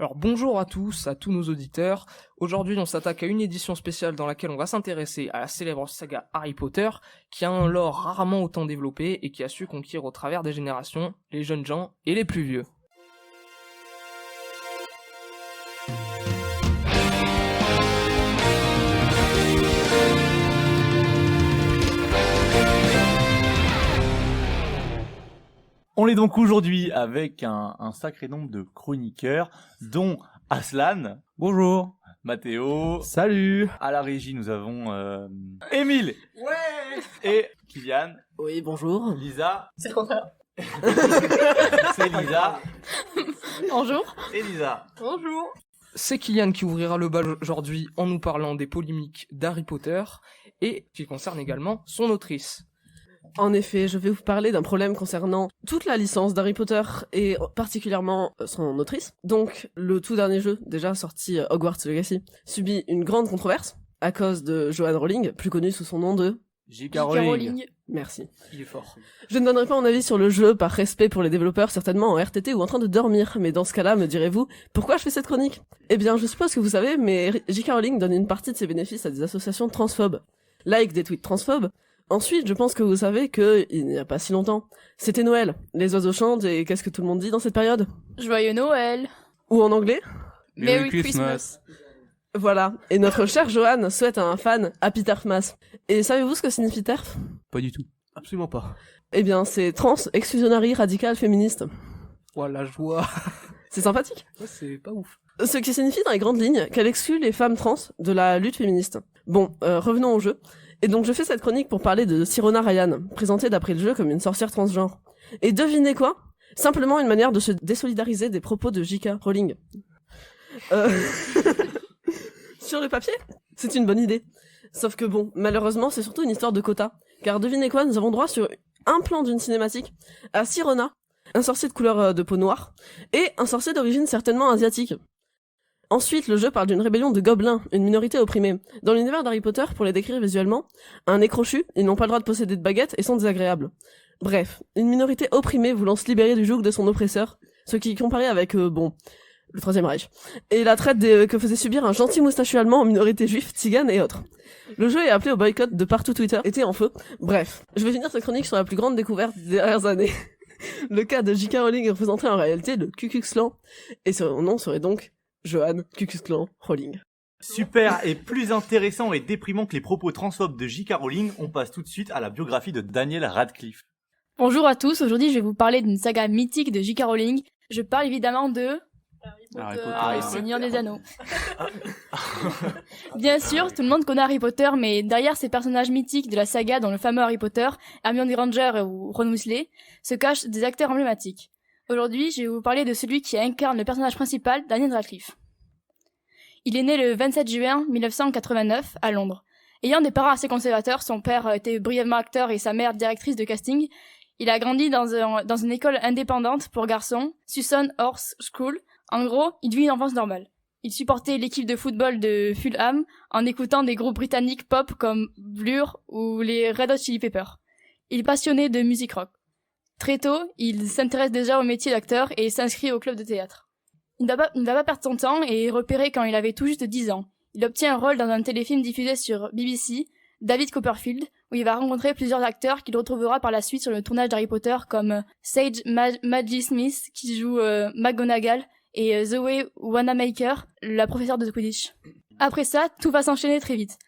Alors bonjour à tous nos auditeurs. Aujourd'hui on s'attaque à une édition spéciale dans laquelle on va s'intéresser à la célèbre saga Harry Potter, qui a un lore rarement autant développé et qui a su conquérir au travers des générations, les jeunes gens et les plus vieux. On est donc aujourd'hui avec un sacré nombre de chroniqueurs, dont Aslan. Bonjour. Mathéo. Salut. À la régie, nous avons Émile. Ouais. Et Kylian. Oui, bonjour. Lisa. C'est le contraire. C'est Lisa. Bonjour. Et Lisa. Bonjour. C'est Kylian qui ouvrira le bal aujourd'hui en nous parlant des polémiques d'Harry Potter et qui concerne également son autrice. En effet, je vais vous parler d'un problème concernant toute la licence d'Harry Potter et particulièrement son autrice. Donc, le tout dernier jeu, déjà sorti Hogwarts Legacy, subit une grande controverse à cause de Joanne Rowling, plus connue sous son nom de J.K. Rowling. Merci. Il est fort. Je ne donnerai pas mon avis sur le jeu par respect pour les développeurs, certainement en RTT ou en train de dormir, mais dans ce cas-là, me direz-vous, pourquoi je fais cette chronique ? Eh bien, je suppose que vous savez, mais J.K. Rowling donne une partie de ses bénéfices à des associations transphobes. Like des tweets transphobes. Ensuite, je pense que vous savez que, il n'y a pas si longtemps, c'était Noël. Les oiseaux chantent et qu'est-ce que tout le monde dit dans cette période ? Joyeux Noël. Ou en anglais ? Merry Christmas. Voilà. Et notre cher Johan souhaite à un fan Happy Terfmas. Et savez-vous ce que signifie TERF ? Pas du tout. Absolument pas. Eh bien, c'est trans, exclusionary, radical, féministe. Voilà, la joie. C'est sympathique. Ouais, c'est pas ouf. Ce qui signifie dans les grandes lignes qu'elle exclut les femmes trans de la lutte féministe. Bon, revenons au jeu. Et donc je fais cette chronique pour parler de Sirona Ryan, présentée d'après le jeu comme une sorcière transgenre. Et devinez quoi ? Simplement une manière de se désolidariser des propos de J.K. Rowling. Sur le papier, c'est une bonne idée. Sauf que bon, malheureusement, c'est surtout une histoire de quota. Car devinez quoi, nous avons droit sur un plan d'une cinématique à Sirona, un sorcier de couleur de peau noire, et un sorcier d'origine certainement asiatique. Ensuite, le jeu parle d'une rébellion de gobelins, une minorité opprimée. Dans l'univers d'Harry Potter, pour les décrire visuellement, un nez crochu, ils n'ont pas le droit de posséder de baguettes et sont désagréables. Bref, une minorité opprimée voulant se libérer du joug de son oppresseur, ce qui comparé avec, le Troisième Reich, et la traite que faisait subir un gentil moustachu allemand aux minorités juives, tziganes et autres. Le jeu est appelé au boycott de partout Twitter, était en feu. Bref, je vais finir cette chronique sur la plus grande découverte des dernières années. Le cas de J.K. Rowling représenterait en réalité le Ku Klux Klan, et son nom serait donc Joanne Ku Klux Klan Rowling. Super, et plus intéressant et déprimant que les propos transphobes de J.K. Rowling, on passe tout de suite à la biographie de Daniel Radcliffe. Bonjour à tous, aujourd'hui je vais vous parler d'une saga mythique de J.K. Rowling. Je parle évidemment de Harry Potter. Le Seigneur des Anneaux. Bien sûr, tout le monde connaît Harry Potter, mais derrière ces personnages mythiques de la saga, dont le fameux Harry Potter, Hermione Granger ou Ron Weasley, se cachent des acteurs emblématiques. Aujourd'hui, je vais vous parler de celui qui incarne le personnage principal, Daniel Radcliffe. Il est né le 27 juin 1989 à Londres. Ayant des parents assez conservateurs, son père était brièvement acteur et sa mère directrice de casting. Il a grandi dans une école indépendante pour garçons, Sutton Horse School. En gros, il vit une enfance normale. Il supportait l'équipe de football de Fulham en écoutant des groupes britanniques pop comme Blur ou les Red Hot Chili Peppers. Il est passionné de musique rock. Très tôt, il s'intéresse déjà au métier d'acteur et s'inscrit au club de théâtre. Il ne va pas perdre son temps et est repéré quand il avait tout juste 10 ans. Il obtient un rôle dans un téléfilm diffusé sur BBC, David Copperfield, où il va rencontrer plusieurs acteurs qu'il retrouvera par la suite sur le tournage d'Harry Potter comme Sage Maggie Smith, qui joue McGonagall, et Zoe Wanamaker, la professeure de Quidditch. Après ça, tout va s'enchaîner très vite.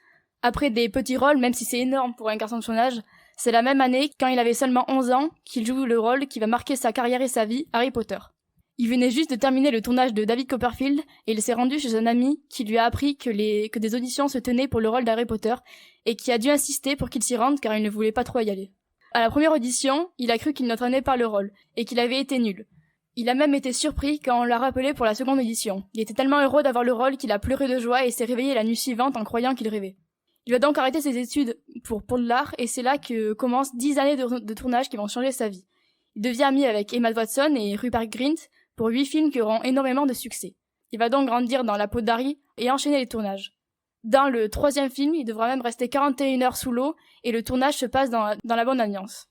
Après des petits rôles, même si c'est énorme pour un garçon de son âge, c'est la même année, quand il avait seulement 11 ans, qu'il joue le rôle qui va marquer sa carrière et sa vie, Harry Potter. Il venait juste de terminer le tournage de David Copperfield et il s'est rendu chez un ami qui lui a appris que des auditions se tenaient pour le rôle d'Harry Potter et qui a dû insister pour qu'il s'y rende car il ne voulait pas trop y aller. À la première audition, il a cru qu'il n'entraînait pas le rôle et qu'il avait été nul. Il a même été surpris quand on l'a rappelé pour la seconde audition. Il était tellement heureux d'avoir le rôle qu'il a pleuré de joie et s'est réveillé la nuit suivante en croyant qu'il rêvait. Il va donc arrêter ses études pour l'art et c'est là que commencent 10 années de tournage qui vont changer sa vie. Il devient ami avec Emma Watson et Rupert Grint pour 8 films qui auront énormément de succès. Il va donc grandir dans la peau d'Harry et enchaîner les tournages. Dans le 3e film, il devra même rester 41 heures sous l'eau et le tournage se passe dans la bonne ambiance.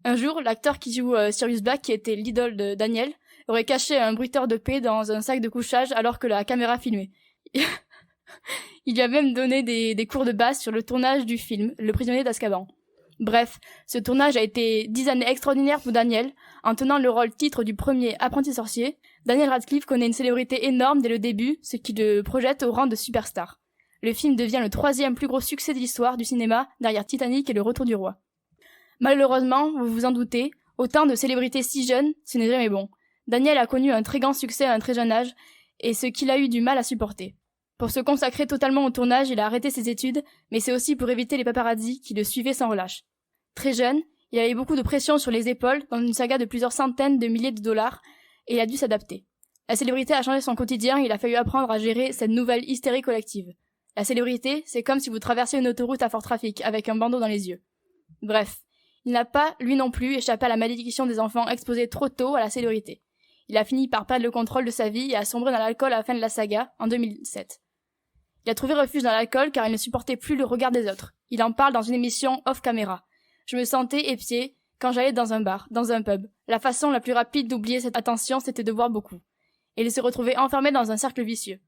Un jour, l'acteur qui joue Sirius Black, qui était l'idole de Daniel, aurait caché un bruiteur de paix dans un sac de couchage alors que la caméra filmait. Il lui a même donné des cours de base sur le tournage du film Le prisonnier d'Azkaban. Bref, ce tournage a été 10 années extraordinaires pour Daniel. En tenant le rôle titre du premier apprenti sorcier, Daniel Radcliffe connaît une célébrité énorme dès le début, ce qui le projette au rang de superstar. Le film devient le 3e plus gros succès de l'histoire du cinéma, derrière Titanic et Le Retour du Roi. Malheureusement, vous vous en doutez, autant de célébrités si jeunes, ce n'est jamais bon. Daniel a connu un très grand succès à un très jeune âge, et ce qu'il a eu du mal à supporter. Pour se consacrer totalement au tournage, il a arrêté ses études, mais c'est aussi pour éviter les paparazzis qui le suivaient sans relâche. Très jeune, il avait beaucoup de pression sur les épaules dans une saga de plusieurs centaines de milliers de dollars, et il a dû s'adapter. La célébrité a changé son quotidien et il a fallu apprendre à gérer cette nouvelle hystérie collective. La célébrité, c'est comme si vous traversiez une autoroute à fort trafic avec un bandeau dans les yeux. Bref, il n'a pas, lui non plus, échappé à la malédiction des enfants exposés trop tôt à la célébrité. Il a fini par perdre le contrôle de sa vie et a sombré dans l'alcool à la fin de la saga, en 2007. Il a trouvé refuge dans l'alcool car il ne supportait plus le regard des autres. Il en parle dans une émission off-caméra. Je me sentais épié quand j'allais dans un bar, dans un pub. La façon la plus rapide d'oublier cette attention, c'était de boire beaucoup. Et il se retrouvait enfermé dans un cercle vicieux.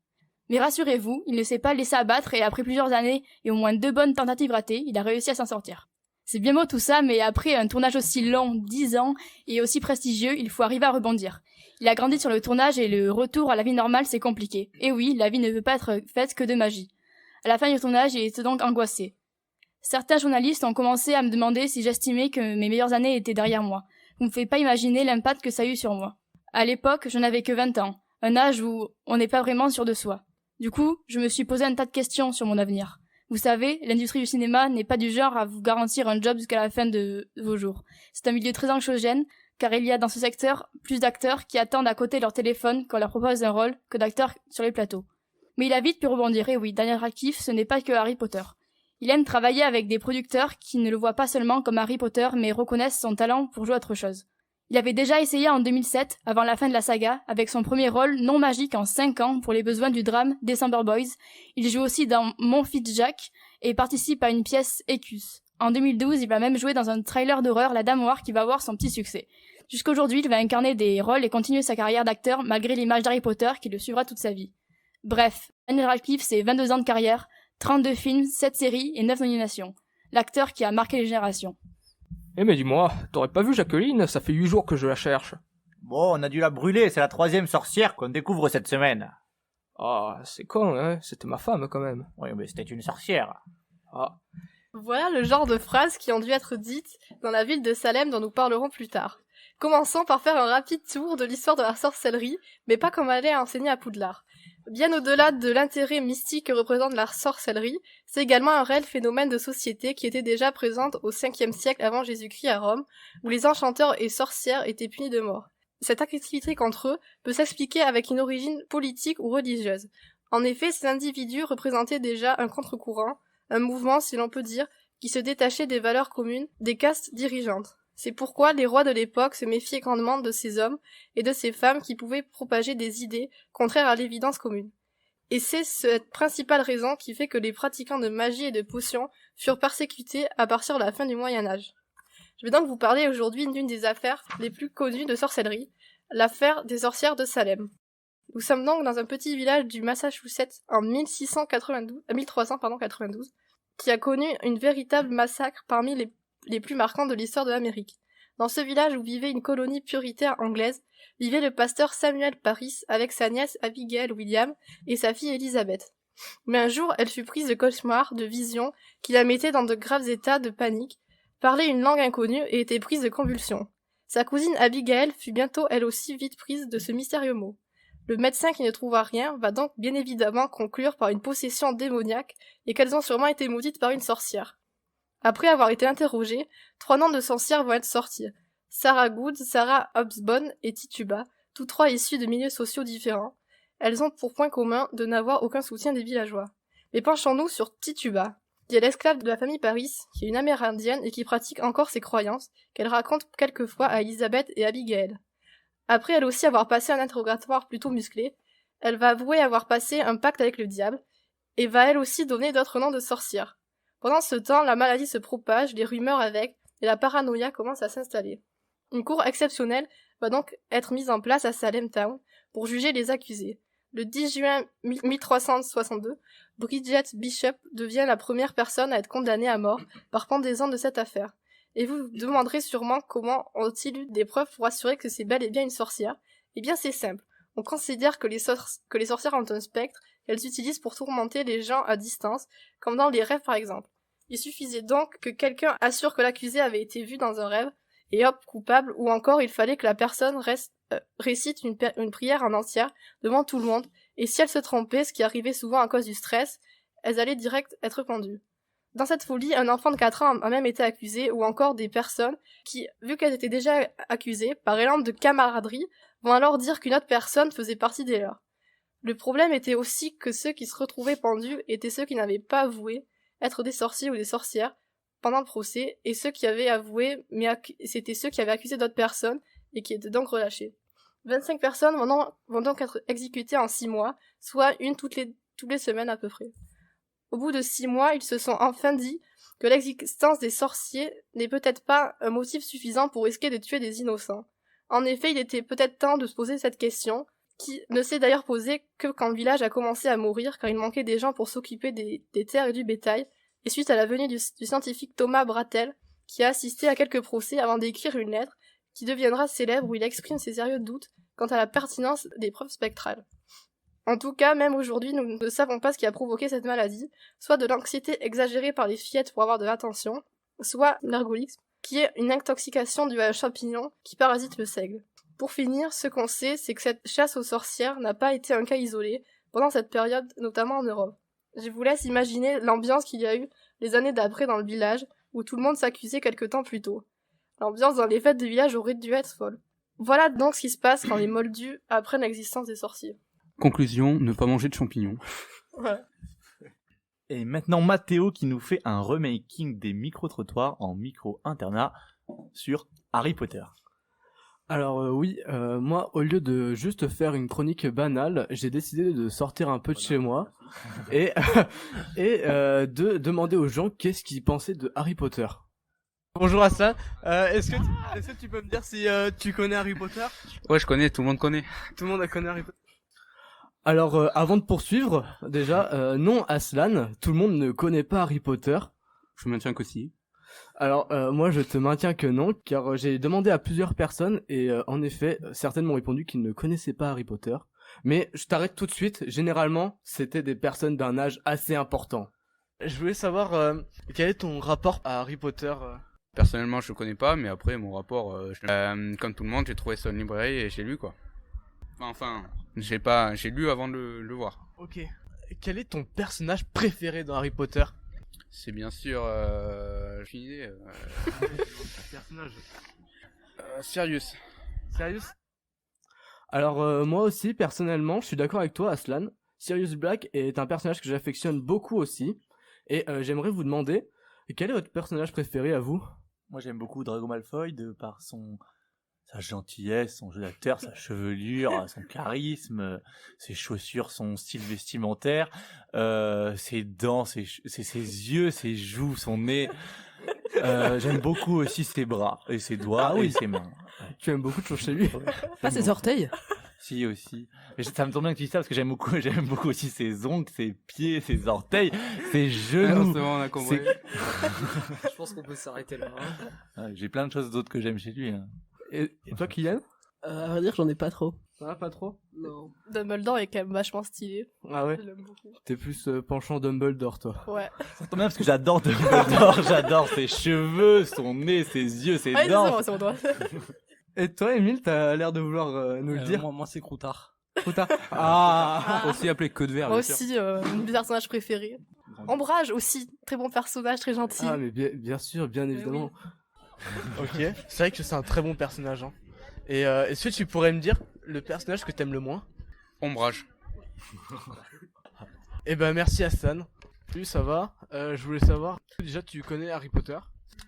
Mais rassurez-vous, il ne s'est pas laissé abattre et après plusieurs années et au moins 2 bonnes tentatives ratées, il a réussi à s'en sortir. C'est bien beau tout ça, mais après un tournage aussi long, 10 ans, et aussi prestigieux, il faut arriver à rebondir. Il a grandi sur le tournage et le retour à la vie normale, c'est compliqué. Et oui, la vie ne peut pas être faite que de magie. À la fin du tournage, il était donc angoissé. Certains journalistes ont commencé à me demander si j'estimais que mes meilleures années étaient derrière moi. Vous ne pouvez pas imaginer l'impact que ça a eu sur moi. À l'époque, je n'avais que 20 ans, un âge où on n'est pas vraiment sûr de soi. Du coup, je me suis posé un tas de questions sur mon avenir. Vous savez, l'industrie du cinéma n'est pas du genre à vous garantir un job jusqu'à la fin de vos jours. C'est un milieu très anxiogène, car il y a dans ce secteur plus d'acteurs qui attendent à côté de leur téléphone quand on leur propose un rôle que d'acteurs sur les plateaux. Mais il a vite pu rebondir, et oui, Daniel Radcliffe, ce n'est pas que Harry Potter. Il aime travailler avec des producteurs qui ne le voient pas seulement comme Harry Potter, mais reconnaissent son talent pour jouer autre chose. Il avait déjà essayé en 2007, avant la fin de la saga, avec son premier rôle non magique en 5 ans pour les besoins du drame December Boys. Il joue aussi dans Mon fils Jack et participe à une pièce Écus. En 2012, il va même jouer dans un trailer d'horreur La Dame Noire qui va avoir son petit succès. Jusqu'aujourd'hui, il va incarner des rôles et continuer sa carrière d'acteur malgré l'image d'Harry Potter qui le suivra toute sa vie. Bref, Daniel Radcliffe, c'est 22 ans de carrière, 32 films, 7 séries et 9 nominations. L'acteur qui a marqué les générations. Eh mais dis-moi, t'aurais pas vu Jacqueline? Ça fait 8 jours que je la cherche. Bon, on a dû la brûler, c'est la 3e sorcière qu'on découvre cette semaine. Ah, c'est con, hein, c'était ma femme quand même. Oui, mais c'était une sorcière. Ah. Voilà le genre de phrases qui ont dû être dites dans la ville de Salem dont nous parlerons plus tard. Commençons par faire un rapide tour de l'histoire de la sorcellerie, mais pas comme elle est enseignée à Poudlard. Bien au-delà de l'intérêt mystique que représente la sorcellerie, c'est également un réel phénomène de société qui était déjà présent au 5e siècle avant Jésus-Christ à Rome, où les enchanteurs et sorcières étaient punis de mort. Cette activité contre eux peut s'expliquer avec une origine politique ou religieuse. En effet, ces individus représentaient déjà un contre-courant, un mouvement, si l'on peut dire, qui se détachait des valeurs communes des castes dirigeantes. C'est pourquoi les rois de l'époque se méfiaient grandement de ces hommes et de ces femmes qui pouvaient propager des idées contraires à l'évidence commune. Et c'est cette principale raison qui fait que les pratiquants de magie et de potions furent persécutés à partir de la fin du Moyen-Âge. Je vais donc vous parler aujourd'hui d'une des affaires les plus connues de sorcellerie, l'affaire des sorcières de Salem. Nous sommes donc dans un petit village du Massachusetts en 1392, qui a connu une véritable massacre parmi les plus marquants de l'histoire de l'Amérique. Dans ce village où vivait une colonie puritaire anglaise, vivait le pasteur Samuel Parris avec sa nièce Abigail William et sa fille Elizabeth. Mais un jour, elle fut prise de cauchemars, de visions, qui la mettaient dans de graves états de panique, parlait une langue inconnue et était prise de convulsions. Sa cousine Abigail fut bientôt elle aussi vite prise de ce mystérieux mot. Le médecin qui ne trouva rien va donc bien évidemment conclure par une possession démoniaque et qu'elles ont sûrement été maudites par une sorcière. Après avoir été interrogées, 3 noms de sorcières vont être sortis. Sarah Good, Sarah Hobsbawm et Tituba, tous 3 issus de milieux sociaux différents. Elles ont pour point commun de n'avoir aucun soutien des villageois. Mais penchons-nous sur Tituba, qui est l'esclave de la famille Parris, qui est une amérindienne et qui pratique encore ses croyances, qu'elle raconte quelquefois à Elizabeth et Abigail. Après elle aussi avoir passé un interrogatoire plutôt musclé, elle va avouer avoir passé un pacte avec le diable, et va elle aussi donner d'autres noms de sorcières. Pendant ce temps, la maladie se propage, les rumeurs avec, et la paranoïa commence à s'installer. Une cour exceptionnelle va donc être mise en place à Salem Town pour juger les accusés. Le 10 juin 1362, Bridget Bishop devient la première personne à être condamnée à mort par pendaison de cette affaire. Et vous vous demanderez sûrement comment ont-ils eu des preuves pour assurer que c'est bel et bien une sorcière. Eh bien c'est simple, on considère que les sorcières ont un spectre, qu'elles utilisent pour tourmenter les gens à distance, comme dans les rêves par exemple. Il suffisait donc que quelqu'un assure que l'accusé avait été vu dans un rêve, et hop, coupable, ou encore il fallait que la personne récite une prière en entière devant tout le monde, et si elle se trompait, ce qui arrivait souvent à cause du stress, elles allaient direct être pendues. Dans cette folie, un enfant de 4 ans a même été accusé, ou encore des personnes qui, vu qu'elles étaient déjà accusées, par élan de camaraderie, vont alors dire qu'une autre personne faisait partie des leurs. Le problème était aussi que ceux qui se retrouvaient pendus étaient ceux qui n'avaient pas avoué être des sorciers ou des sorcières pendant le procès, et ceux qui avaient avoué, mais c'était ceux qui avaient accusé d'autres personnes et qui étaient donc relâchés. 25 personnes vont donc être exécutées en 6 mois, soit une toutes les semaines à peu près. Au bout de 6 mois, ils se sont enfin dit que l'existence des sorciers n'est peut-être pas un motif suffisant pour risquer de tuer des innocents. En effet, il était peut-être temps de se poser cette question, qui ne s'est d'ailleurs posée que quand le village a commencé à mourir, car il manquait des gens pour s'occuper des terres et du bétail, et suite à la venue du scientifique Thomas Brattel, qui a assisté à quelques procès avant d'écrire une lettre qui deviendra célèbre où il exprime ses sérieux doutes quant à la pertinence des preuves spectrales. En tout cas, même aujourd'hui, nous ne savons pas ce qui a provoqué cette maladie, soit de l'anxiété exagérée par les fillettes pour avoir de l'attention, soit l'ergolisme, qui est une intoxication due à un champignon qui parasite le seigle. Pour finir, ce qu'on sait, c'est que cette chasse aux sorcières n'a pas été un cas isolé pendant cette période, notamment en Europe. Je vous laisse imaginer l'ambiance qu'il y a eu les années d'après dans le village, où tout le monde s'accusait quelque temps plus tôt. L'ambiance dans les fêtes de village aurait dû être folle. Voilà donc ce qui se passe quand les moldus apprennent l'existence des sorciers. Conclusion, ne pas manger de champignons. Ouais. Et maintenant Mathéo qui nous fait un remaking des micro-trottoirs en micro-internat sur Harry Potter. Alors oui, moi au lieu de juste faire une chronique banale, j'ai décidé de sortir un peu de chez moi et de demander aux gens qu'est-ce qu'ils pensaient de Harry Potter. Bonjour Hassan, est-ce que tu peux me dire si tu connais Harry Potter? Ouais, je connais, tout le monde connaît. Tout le monde connaît Harry Potter. Alors avant de poursuivre, déjà, non Aslan, tout le monde ne connaît pas Harry Potter. Je maintiens que si. Alors moi je te maintiens que non, car j'ai demandé à plusieurs personnes et en effet, certaines m'ont répondu qu'ils ne connaissaient pas Harry Potter. Mais je t'arrête tout de suite, généralement c'était des personnes d'un âge assez important. Je voulais savoir quel est ton rapport à Harry Potter Personnellement, je le connais pas, mais après, mon rapport, comme tout le monde, j'ai trouvé ça en librairie et j'ai lu, quoi. Enfin, j'ai lu avant de le voir. Ok. Quel est ton personnage préféré dans Harry Potter? C'est bien sûr, j'ai une idée, Personnage. Sirius. Sirius? Alors moi aussi, personnellement, je suis d'accord avec toi Aslan. Sirius Black est un personnage que j'affectionne beaucoup aussi. Et j'aimerais vous demander, quel est votre personnage préféré à vous? Moi j'aime beaucoup Drago Malfoy de par sa gentillesse, son jeu d'acteur, sa chevelure, son charisme, ses chaussures, son style vestimentaire, ses dents, ses yeux, ses joues, son nez. J'aime beaucoup aussi ses bras et ses doigts et ses mains. Tu aimes beaucoup de choses chez lui. Pas ses orteils. Si aussi. Mais ça me tombe bien que tu dis ça parce que j'aime beaucoup aussi ses ongles, ses pieds, ses orteils, ses genoux. C'est bon, on a compris. Je pense qu'on peut s'arrêter là. Hein. J'ai plein de choses d'autres que j'aime chez lui. Hein. Et toi Kylian? À vrai dire, j'en ai pas trop. Ça va pas trop? Non. Dumbledore est quand même vachement stylé. Ah ouais? Je l'aime beaucoup. T'es plus penchant Dumbledore toi. Ouais. Ça tombe bien parce que j'adore Dumbledore, j'adore ses cheveux, son nez, ses yeux, ses Ah, dents. c'est bon, Et toi Émile, t'as l'air de vouloir nous le dire? Moi c'est Croutard. Croutard. Ah. Aussi appelé queue de verre, Moi bien sûr. aussi, mon personnage préféré. Ombrage aussi, très bon personnage, très gentil. Ah mais bien sûr, bien évidemment. Ok. C'est vrai que c'est un très bon personnage. Hein. Et est-ce que tu pourrais me dire le personnage que t'aimes le moins? Ombrage. Eh ben merci Hassan. Salut, ça va? Je voulais savoir, déjà tu connais Harry Potter?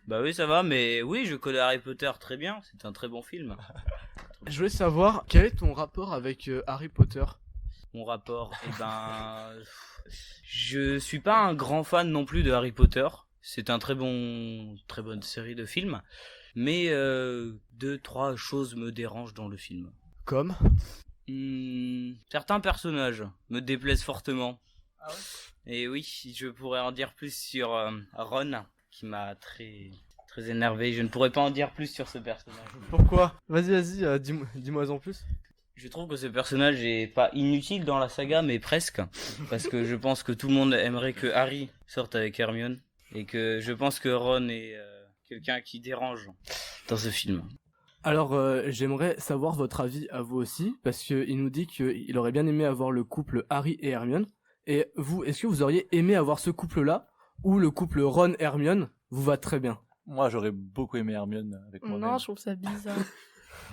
Bah oui ça va, mais oui je connais Harry Potter très bien, c'est un très bon film. Je voulais savoir, quel est ton rapport avec Harry Potter? Mon rapport, je suis pas un grand fan non plus de Harry Potter. C'est un très bonne série de films. Mais 2-3 choses me dérangent dans le film. Comme Certains personnages me déplaisent fortement. Ah ouais? Et oui, je pourrais en dire plus sur Ron, qui m'a très énervé. Je ne pourrais pas en dire plus sur ce personnage. Pourquoi? Vas-y, dis-moi en plus. Je trouve que ce personnage est pas inutile dans la saga, mais presque. Parce que je pense que tout le monde aimerait que Harry sorte avec Hermione. Et que je pense que Ron est quelqu'un qui dérange dans ce film. Alors, j'aimerais savoir votre avis à vous aussi, parce qu'il nous dit qu'il aurait bien aimé avoir le couple Harry et Hermione. Et vous, est-ce que vous auriez aimé avoir ce couple-là, ou le couple Ron-Hermione vous va très bien? Moi, j'aurais beaucoup aimé Hermione avec moi-même. Non, je trouve ça bizarre.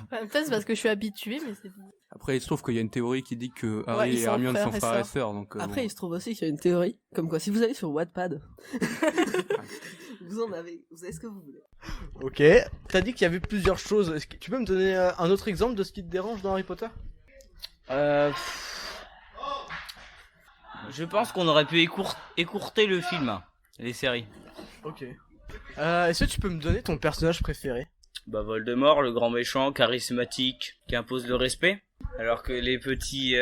Peut-être parce que je suis habituée, mais c'est bizarre. Après, il se trouve qu'il y a une théorie qui dit que Harry Ouais, ils et sont Hermione frères sont et frères et sœurs. sœurs. Donc, Après, bon. il se trouve aussi qu'il y a une théorie, comme quoi, si vous allez sur Wattpad, vous avez ce que vous voulez. Ok. T'as dit qu'il y avait plusieurs choses. Est-ce que tu peux me donner un autre exemple de ce qui te dérange dans Harry Potter? Je pense qu'on aurait pu écourter le film, les séries. Ok. Est-ce que tu peux me donner ton personnage préféré? Bah Voldemort, le grand méchant, charismatique, qui impose le respect. Alors que les petits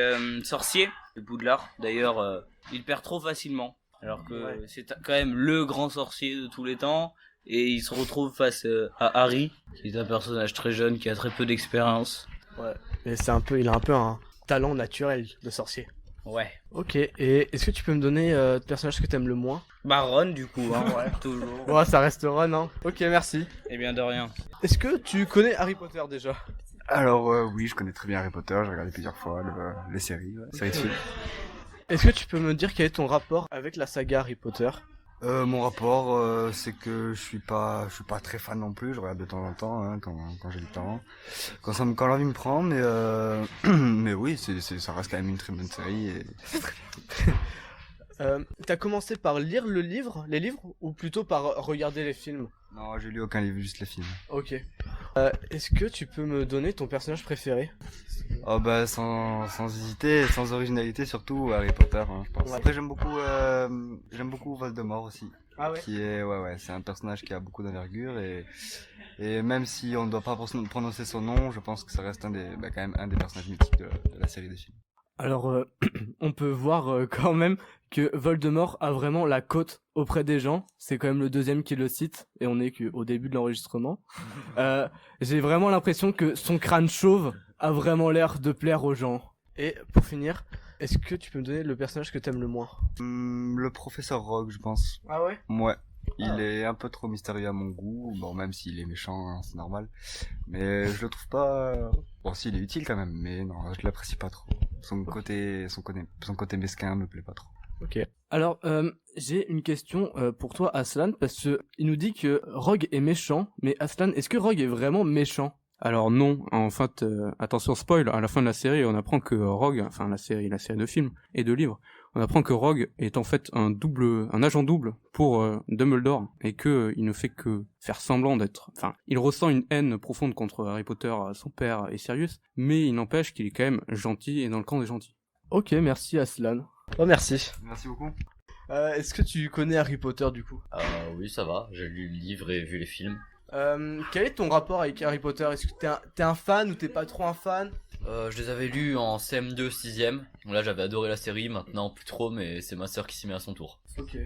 sorciers, le Poudlard, d'ailleurs, il perd trop facilement. Alors que c'est quand même le grand sorcier de tous les temps. Et il se retrouve face à Harry, qui est un personnage très jeune, qui a très peu d'expérience. Ouais. Mais il a un peu un talent naturel de sorcier. Ouais. Ok. Et est-ce que tu peux me donner le personnage que t'aimes le moins? Bah Ron, du coup, hein, ouais, toujours. Ouais, ça reste Ron, hein. Ok, merci. Et bien de rien. Est-ce que tu connais Harry Potter déjà? Alors oui, je connais très bien Harry Potter, j'ai regardé plusieurs fois les séries, séries de films. Est-ce que tu peux me dire quel est ton rapport avec la saga Harry Potter? Mon rapport, c'est que je suis pas très fan non plus, je regarde de temps en temps, hein, quand j'ai du temps, quand l'envie me prend, mais mais oui, ça reste quand même une très bonne série. Et... T'as commencé par lire les livres, ou plutôt par regarder les films? Non, j'ai lu aucun livre, juste les films. Ok. Est-ce que tu peux me donner ton personnage préféré? Oh bah sans hésiter, sans originalité surtout Harry Potter, hein, je pense. Ouais. Après j'aime beaucoup Voldemort aussi. Ah ouais. Qui est c'est un personnage qui a beaucoup d'envergure et même si on ne doit pas prononcer son nom, je pense que ça reste quand même un des personnages mythiques de la série des films. Alors, on peut voir quand même que Voldemort a vraiment la cote auprès des gens. C'est quand même le deuxième qui le cite, et on est qu'au début de l'enregistrement. J'ai vraiment l'impression que son crâne chauve a vraiment l'air de plaire aux gens. Et pour finir, est-ce que tu peux me donner le personnage que t'aimes le moins? Le professeur Rogue, je pense. Ah ouais? Ouais. Il est un peu trop mystérieux à mon goût, bon même s'il est méchant, hein, c'est normal. Mais je le trouve pas... Bon si, il est utile quand même, mais non, je l'apprécie pas trop. Son côté mesquin me plaît pas trop. Ok. Alors, j'ai une question pour toi, Aslan, parce que il nous dit que Rogue est méchant, mais Aslan, est-ce que Rogue est vraiment méchant? Alors non, en fait, attention spoil, à la fin de la série, on apprend que Rogue, enfin la série de films et de livres, on apprend que Rogue est en fait un agent double pour Dumbledore, et que il ne fait que faire semblant enfin, il ressent une haine profonde contre Harry Potter, son père et Sirius, mais il n'empêche qu'il est quand même gentil et dans le camp des gentils. Ok, merci Aslan. Oh merci. Merci beaucoup. Est-ce que tu connais Harry Potter du coup? Oui, ça va, j'ai lu le livre et vu les films. Quel est ton rapport avec Harry Potter? Est-ce que t'es un fan ou t'es pas trop un fan? Je les avais lus en CM2, 6ème. Là, j'avais adoré la série, maintenant plus trop, mais c'est ma sœur qui s'y met à son tour. Ok.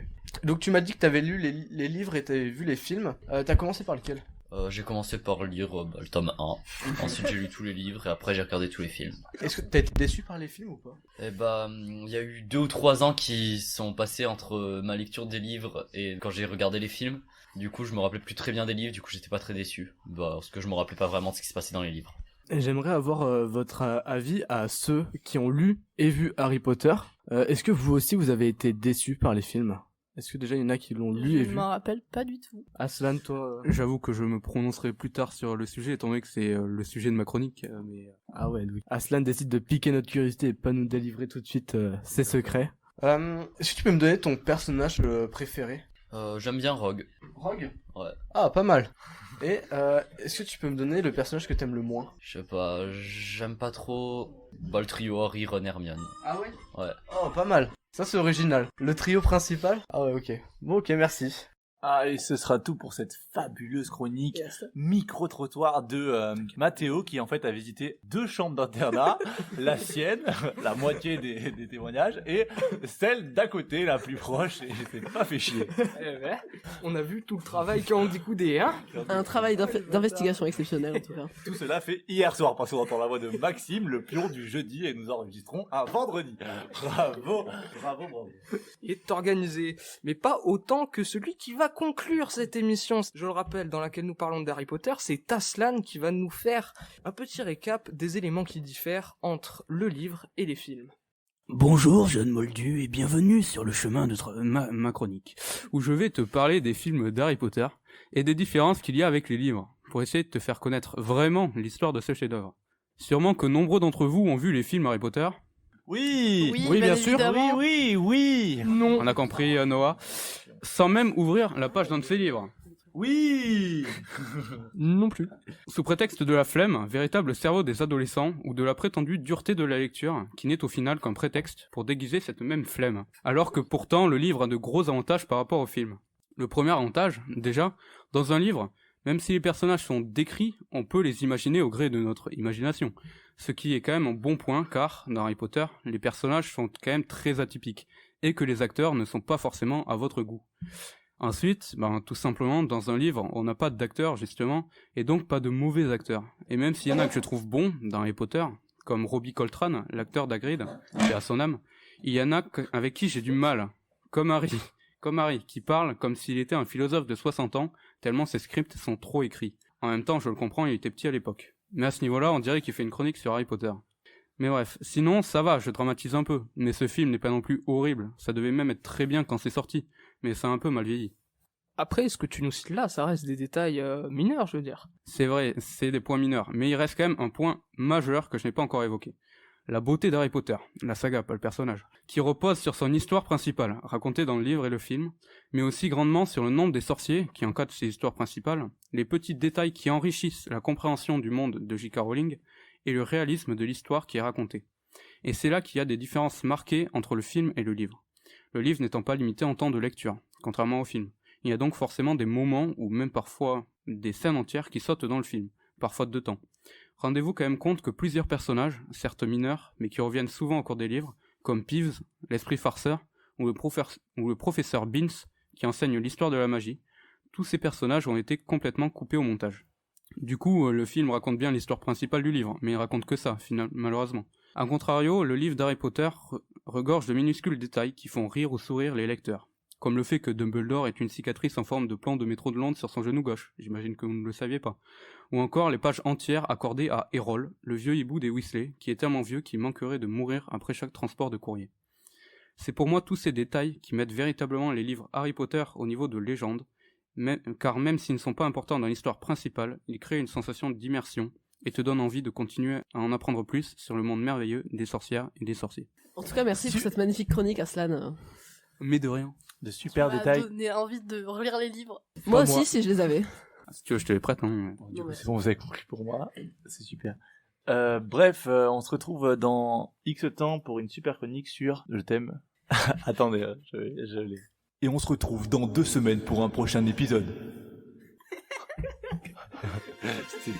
Donc tu m'as dit que t'avais lu les livres et t'avais vu les films. T'as commencé par lequel? J'ai commencé par lire le tome 1. Ensuite, j'ai lu tous les livres et après, j'ai regardé tous les films. Est-ce que t'as été déçu par les films ou pas? Eh bah, il y a eu 2 ou 3 ans qui sont passés entre ma lecture des livres et quand j'ai regardé les films. Du coup, je me rappelais plus très bien des livres, du coup, j'étais pas très déçu. Parce que je me rappelais pas vraiment de ce qui se passait dans les livres. J'aimerais avoir votre avis à ceux qui ont lu et vu Harry Potter. Est-ce que vous aussi, vous avez été déçus par les films? Est-ce que déjà il y en a qui l'ont lu et vu? Je m'en rappelle pas du tout. Aslan, toi J'avoue que je me prononcerai plus tard sur le sujet, étant donné que c'est le sujet de ma chronique. Ah ouais, oui. Aslan décide de piquer notre curiosité et pas nous délivrer tout de suite ses secrets. Est-ce que tu peux me donner ton personnage préféré? J'aime bien Rogue. Rogue? Ouais. Ah, pas mal. Et est-ce que tu peux me donner le personnage que t'aimes le moins? Je sais pas, j'aime pas trop le trio Harry, Ron, Hermione. Ah ouais? Ouais. Oh, pas mal. Ça c'est original. Le trio principal? Ah ouais, ok. Bon, ok, merci. Ah, et ce sera tout pour cette fabuleuse chronique micro-trottoir de Mathéo, qui en fait a visité 2 chambres d'internat, la sienne, la moitié des témoignages, et celle d'à côté, la plus proche, et il s'est pas fait chier. On a vu tout le travail qui ont découdé, hein. Un travail d'investigation exceptionnel, en tout cas. Tout cela fait hier soir, parce qu'on entend la voix de Maxime, le pion du jeudi, et nous enregistrons un vendredi. Bravo. Il est organisé, mais pas autant que celui qui va conclure cette émission, je le rappelle, dans laquelle nous parlons d'Harry Potter. C'est Aslan qui va nous faire un petit récap des éléments qui diffèrent entre le livre et les films. Bonjour jeune moldu et bienvenue sur le chemin de ma chronique, où je vais te parler des films d'Harry Potter et des différences qu'il y a avec les livres, pour essayer de te faire connaître vraiment l'histoire de ce chef-d'œuvre. Sûrement que nombreux d'entre vous ont vu les films Harry Potter. Oui, bien sûr. Oui. Non. On a compris, Noah. Sans même ouvrir la page d'un de ses livres. Oui. Non plus. Sous prétexte de la flemme, véritable cerveau des adolescents, ou de la prétendue dureté de la lecture, qui n'est au final qu'un prétexte pour déguiser cette même flemme. Alors que pourtant, le livre a de gros avantages par rapport au film. Le premier avantage, déjà, dans un livre, même si les personnages sont décrits, on peut les imaginer au gré de notre imagination. Ce qui est quand même un bon point, car, dans Harry Potter, les personnages sont quand même très atypiques, et que les acteurs ne sont pas forcément à votre goût. Ensuite, tout simplement, dans un livre, on n'a pas d'acteurs, justement, et donc pas de mauvais acteurs. Et même s'il y en a que je trouve bons dans Harry Potter, comme Robbie Coltrane, l'acteur d'Hagrid, qui a son âme, il y en a avec qui j'ai du mal, comme Harry, qui parle comme s'il était un philosophe de 60 ans, tellement ses scripts sont trop écrits. En même temps, je le comprends, il était petit à l'époque. Mais à ce niveau-là, on dirait qu'il fait une chronique sur Harry Potter. Mais bref, sinon, ça va, je dramatise un peu. Mais ce film n'est pas non plus horrible. Ça devait même être très bien quand c'est sorti. Mais ça a un peu mal vieilli. Après, ce que tu nous cites là, ça reste des détails mineurs, je veux dire. C'est vrai, c'est des points mineurs. Mais il reste quand même un point majeur que je n'ai pas encore évoqué. La beauté d'Harry Potter, la saga, pas le personnage, qui repose sur son histoire principale, racontée dans le livre et le film, mais aussi grandement sur le nombre des sorciers, qui encadrent ces histoires principales, les petits détails qui enrichissent la compréhension du monde de J.K. Rowling, et le réalisme de l'histoire qui est racontée. Et c'est là qu'il y a des différences marquées entre le film et le livre. Le livre n'étant pas limité en temps de lecture, contrairement au film. Il y a donc forcément des moments, ou même parfois des scènes entières qui sautent dans le film, par faute de temps. Rendez-vous quand même compte que plusieurs personnages, certes mineurs, mais qui reviennent souvent au cours des livres, comme Peeves, l'esprit farceur, ou le professeur Beans, qui enseigne l'histoire de la magie, tous ces personnages ont été complètement coupés au montage. Du coup, le film raconte bien l'histoire principale du livre, mais il raconte que ça, malheureusement. A contrario, le livre d'Harry Potter regorge de minuscules détails qui font rire ou sourire les lecteurs. Comme le fait que Dumbledore ait une cicatrice en forme de plan de métro de Londres sur son genou gauche, j'imagine que vous ne le saviez pas. Ou encore les pages entières accordées à Errol, le vieux hibou des Weasley, qui est tellement vieux qu'il manquerait de mourir après chaque transport de courrier. C'est pour moi tous ces détails qui mettent véritablement les livres Harry Potter au niveau de légende, car même s'ils ne sont pas importants dans l'histoire principale, ils créent une sensation d'immersion et te donnent envie de continuer à en apprendre plus sur le monde merveilleux des sorcières et des sorciers. En tout cas, merci pour cette magnifique chronique, Aslan. Mais de rien. De super détails. Ça m'a donné envie de relire les livres. Moi aussi, si je les avais. Si tu veux, je te les prête. Hein. Du coup, c'est bon, vous avez compris pour moi. C'est super. Bref, on se retrouve dans X temps pour une super chronique sur Je t'aime. Attendez, je l'ai. Et on se retrouve dans 2 semaines pour un prochain épisode. C'était...